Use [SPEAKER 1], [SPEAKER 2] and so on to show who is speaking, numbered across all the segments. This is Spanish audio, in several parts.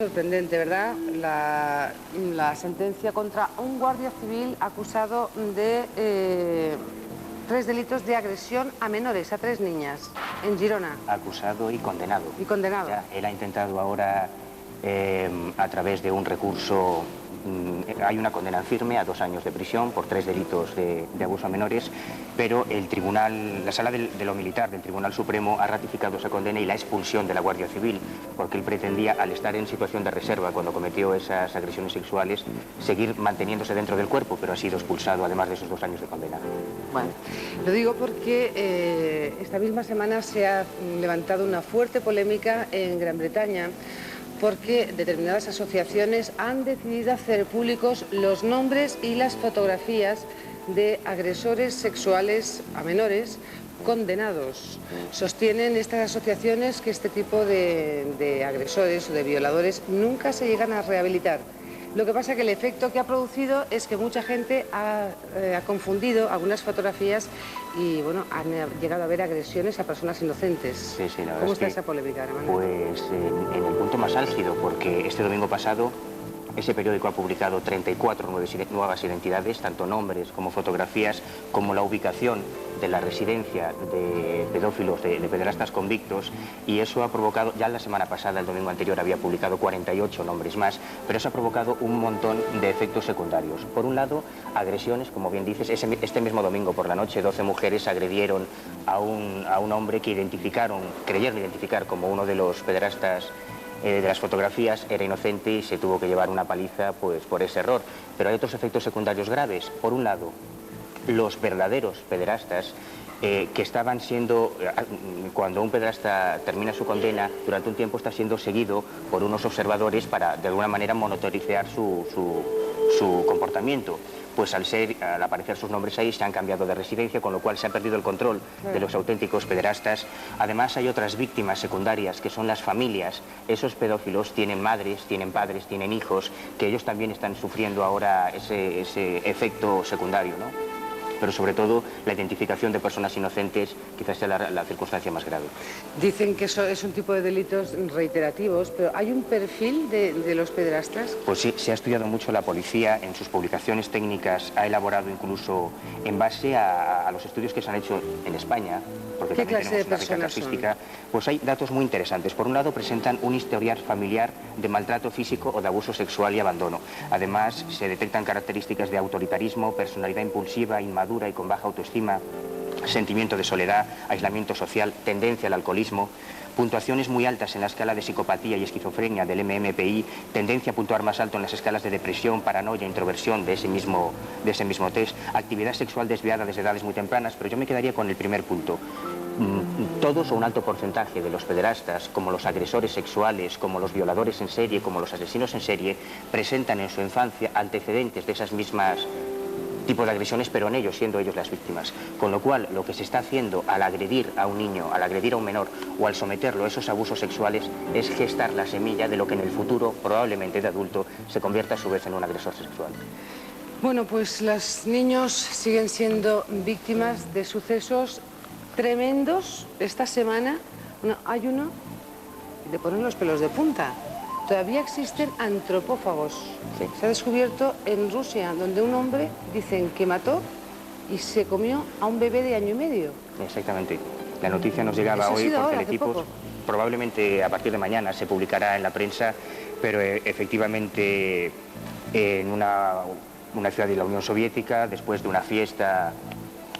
[SPEAKER 1] Sorprendente, ¿verdad? La sentencia contra un guardia civil acusado de 3 delitos de agresión a menores, a 3 niñas, en Girona.
[SPEAKER 2] Acusado y condenado.
[SPEAKER 1] Y condenado.
[SPEAKER 2] Ya, él ha intentado ahora, a través de un recurso, hay una condena firme a 2 años de prisión por 3 delitos de abuso a menores, pero el tribunal, la sala de lo militar del Tribunal Supremo ha ratificado esa condena y la expulsión de la Guardia Civil, porque él pretendía, al estar en situación de reserva cuando cometió esas agresiones sexuales, seguir manteniéndose dentro del cuerpo, pero ha sido expulsado además de esos 2 años de condena.
[SPEAKER 1] Bueno, lo digo porque esta misma semana se ha levantado una fuerte polémica en Gran Bretaña porque determinadas asociaciones han decidido hacer públicos los nombres y las fotografías de agresores sexuales a menores condenados. Sostienen estas asociaciones que este tipo de agresores o de violadores nunca se llegan a rehabilitar. Lo que pasa es que el efecto que ha producido es que mucha gente ha confundido algunas fotografías y, bueno, han llegado a ver agresiones a personas inocentes.
[SPEAKER 2] Sí, la verdad.
[SPEAKER 1] ¿Cómo está esa polémica, Manuel?
[SPEAKER 2] Pues en el punto más álgido, porque este domingo pasado ese periódico ha publicado 34 nuevas identidades, tanto nombres como fotografías, como la ubicación de la residencia de pedófilos, de pederastas convictos, y eso ha provocado, ya la semana pasada, el domingo anterior, había publicado 48 nombres más, pero eso ha provocado un montón de efectos secundarios. Por un lado, agresiones, como bien dices, este mismo domingo por la noche 12 mujeres agredieron a un hombre que creyeron identificar como uno de los pederastas de las fotografías. Era inocente y se tuvo que llevar una paliza pues por ese error. Pero hay otros efectos secundarios graves. Por un lado, los verdaderos pederastas que estaban siendo, cuando un pederasta termina su condena, durante un tiempo está siendo seguido por unos observadores para de alguna manera monitorizar su comportamiento. Pues al aparecer sus nombres ahí se han cambiado de residencia, con lo cual se ha perdido el control de los auténticos pederastas. Además hay otras víctimas secundarias que son las familias. Esos pedófilos tienen madres, tienen padres, tienen hijos, que ellos también están sufriendo ahora ese efecto secundario, ¿no? Pero sobre todo la identificación de personas inocentes quizás sea la circunstancia más grave.
[SPEAKER 1] Dicen que eso es un tipo de delitos reiterativos, pero ¿hay un perfil de los pederastas?
[SPEAKER 2] Pues sí, se ha estudiado mucho. La policía en sus publicaciones técnicas ha elaborado incluso en base a los estudios que se han hecho en España, porque
[SPEAKER 1] ¿Qué
[SPEAKER 2] también
[SPEAKER 1] clase de
[SPEAKER 2] tenemos una rica
[SPEAKER 1] personas
[SPEAKER 2] casuística, pues hay datos muy interesantes. Por un lado, presentan un historial familiar de maltrato físico o de abuso sexual y abandono. Además, se detectan características de autoritarismo, personalidad impulsiva, inmadura y con baja autoestima, sentimiento de soledad, aislamiento social, tendencia al alcoholismo, puntuaciones muy altas en la escala de psicopatía y esquizofrenia del MMPI, tendencia a puntuar más alto en las escalas de depresión, paranoia, introversión de ese mismo test, actividad sexual desviada desde edades muy tempranas. Pero yo me quedaría con el primer punto. Todos o un alto porcentaje de los pederastas, como los agresores sexuales, como los violadores en serie, como los asesinos en serie, presentan en su infancia antecedentes de esas mismas tipos de agresiones, pero en ellos, siendo ellos las víctimas. Con lo cual, lo que se está haciendo al agredir a un niño, al agredir a un menor o al someterlo a esos abusos sexuales es gestar la semilla de lo que en el futuro, probablemente de adulto, se convierta a su vez en un agresor sexual.
[SPEAKER 1] Bueno, pues los niños siguen siendo víctimas de sucesos tremendos. Esta semana hay uno de poner los pelos de punta. Todavía existen antropófagos.
[SPEAKER 2] Sí.
[SPEAKER 1] Se ha descubierto en Rusia, donde un hombre, dicen que mató y se comió a un bebé de 1 año y medio.
[SPEAKER 2] Exactamente. La noticia nos llegaba
[SPEAKER 1] Eso ha
[SPEAKER 2] hoy
[SPEAKER 1] sido
[SPEAKER 2] por
[SPEAKER 1] ahora,
[SPEAKER 2] Teletipos. Probablemente a partir de mañana se publicará en la prensa, pero efectivamente en una ciudad de la Unión Soviética, después de una fiesta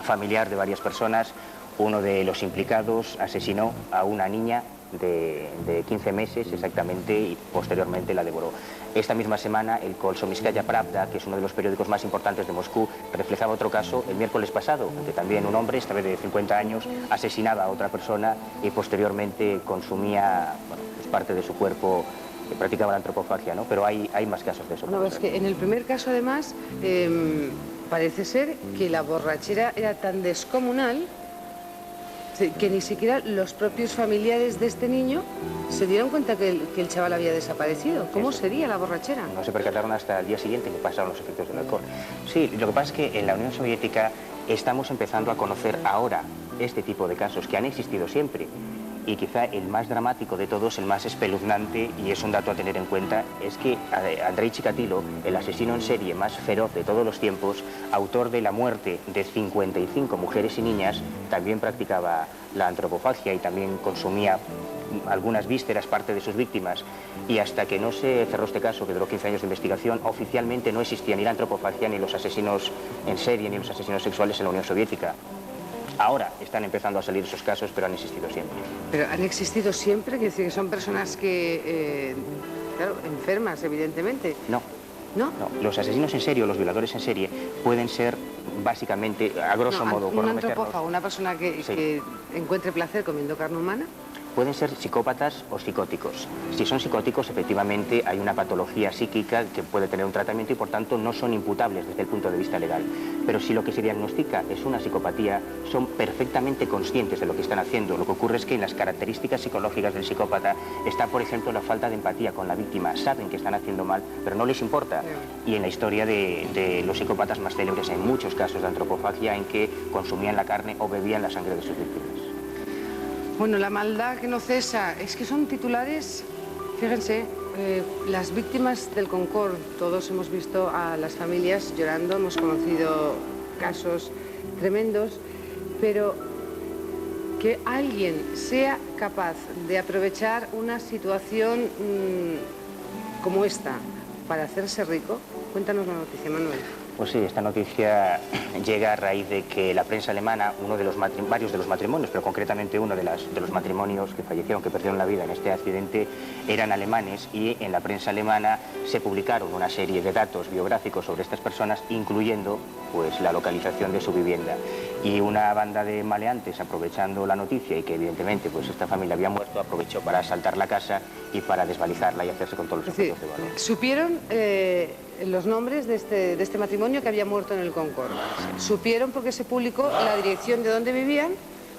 [SPEAKER 2] familiar de varias personas, uno de los implicados asesinó a una niña de 15 meses exactamente y posteriormente la devoró. Esta misma semana el Komsomolskaya Pravda, que es uno de los periódicos más importantes de Moscú, reflejaba otro caso el miércoles pasado, que también un hombre, esta vez de 50 años, asesinaba a otra persona y posteriormente consumía pues parte de su cuerpo, practicaba la antropofagia, ¿no? Pero hay más casos de eso.
[SPEAKER 1] No, es que en el primer caso, además, parece ser que la borrachera era tan descomunal que ni siquiera los propios familiares de este niño se dieron cuenta que el chaval había desaparecido. ¿Cómo sería la borrachera?
[SPEAKER 2] No se percataron hasta el día siguiente que pasaron los efectos del alcohol. Sí, lo que pasa es que en la Unión Soviética estamos empezando a conocer ahora este tipo de casos que han existido siempre. Y quizá el más dramático de todos, el más espeluznante, y es un dato a tener en cuenta, es que Andrei Chikatilo, el asesino en serie más feroz de todos los tiempos, autor de la muerte de 55 mujeres y niñas, también practicaba la antropofagia y también consumía algunas vísceras, parte de sus víctimas. Y hasta que no se cerró este caso, que duró 15 años de investigación, oficialmente no existía ni la antropofagia, ni los asesinos en serie, ni los asesinos sexuales en la Unión Soviética. Ahora están empezando a salir esos casos, pero han existido siempre.
[SPEAKER 1] Pero han existido siempre, quiere decir que son personas que, claro, enfermas, evidentemente.
[SPEAKER 2] No.
[SPEAKER 1] ¿No?
[SPEAKER 2] No. Los asesinos en serie o los violadores en serie pueden ser, básicamente, a grosso modo, por
[SPEAKER 1] un
[SPEAKER 2] no meternos...
[SPEAKER 1] antropófago, una persona
[SPEAKER 2] Sí.
[SPEAKER 1] que encuentre placer comiendo carne humana.
[SPEAKER 2] Pueden ser psicópatas o psicóticos. Si son psicóticos, efectivamente, hay una patología psíquica que puede tener un tratamiento y, por tanto, no son imputables desde el punto de vista legal. Pero si lo que se diagnostica es una psicopatía, son perfectamente conscientes de lo que están haciendo. Lo que ocurre es que en las características psicológicas del psicópata está, por ejemplo, la falta de empatía con la víctima. Saben que están haciendo mal, pero no les importa. Y en la historia de los psicópatas más célebres hay muchos casos de antropofagia en que consumían la carne o bebían la sangre de sus víctimas.
[SPEAKER 1] Bueno, la maldad que no cesa, es que son titulares, fíjense, las víctimas del Concorde, todos hemos visto a las familias llorando, hemos conocido casos tremendos, pero que alguien sea capaz de aprovechar una situación como esta para hacerse rico, cuéntanos la noticia, Manuel.
[SPEAKER 2] Pues sí, esta noticia llega a raíz de que la prensa alemana, varios de los matrimonios, pero concretamente uno de los matrimonios que fallecieron, que perdieron la vida en este accidente, eran alemanes, y en la prensa alemana se publicaron una serie de datos biográficos sobre estas personas, incluyendo pues la localización de su vivienda. Y una banda de maleantes, aprovechando la noticia y que evidentemente pues esta familia había muerto, aprovechó para asaltar la casa y para desvalizarla y hacerse con todos los objetos de valor.
[SPEAKER 1] ¿Supieron los nombres de este matrimonio que había muerto en el Concorde? Supieron porque se publicó la dirección de donde vivían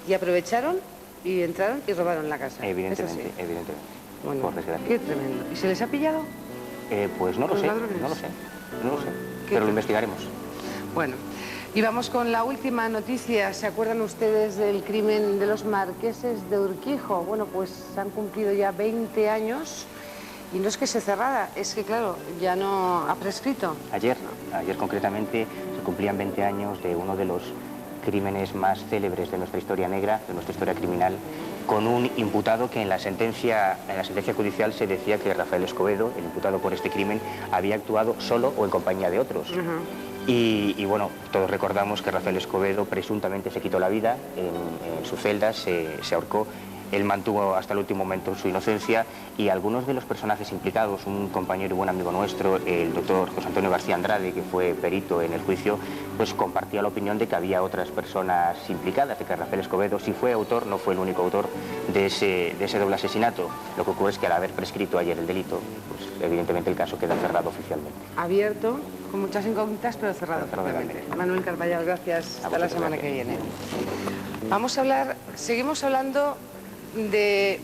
[SPEAKER 1] y aprovecharon y entraron y robaron la casa.
[SPEAKER 2] Evidentemente, evidentemente.
[SPEAKER 1] Bueno,
[SPEAKER 2] por desgracia.
[SPEAKER 1] qué tremendo. ¿Y se les ha pillado?
[SPEAKER 2] Pues no lo sé,
[SPEAKER 1] ladrones?
[SPEAKER 2] no lo sé, pero lo investigaremos.
[SPEAKER 1] Bueno, y vamos con la última noticia. ¿Se acuerdan ustedes del crimen de los marqueses de Urquijo? Bueno, pues se han cumplido ya 20 años y no es que se cerrara, es que claro, ya no ha prescrito.
[SPEAKER 2] Ayer concretamente se cumplían 20 años de uno de los crímenes más célebres de nuestra historia negra, de nuestra historia criminal, con un imputado que en la sentencia judicial se decía que Rafael Escobedo, el imputado por este crimen, había actuado solo o en compañía de otros. Y bueno, todos recordamos que Rafael Escobedo presuntamente se quitó la vida en su celda, se ahorcó. Él mantuvo hasta el último momento su inocencia y algunos de los personajes implicados, un compañero y buen amigo nuestro, el doctor José Antonio García Andrade, que fue perito en el juicio, pues compartía la opinión de que había otras personas implicadas, de que Rafael Escobedo, si fue autor, no fue el único autor de ese doble asesinato. Lo que ocurre es que al haber prescrito ayer el delito, pues evidentemente el caso queda cerrado oficialmente.
[SPEAKER 1] Abierto, con muchas incógnitas, pero cerrado oficialmente. Manuel Carballal, gracias. Hasta la semana que viene. Vamos a hablar, seguimos hablando de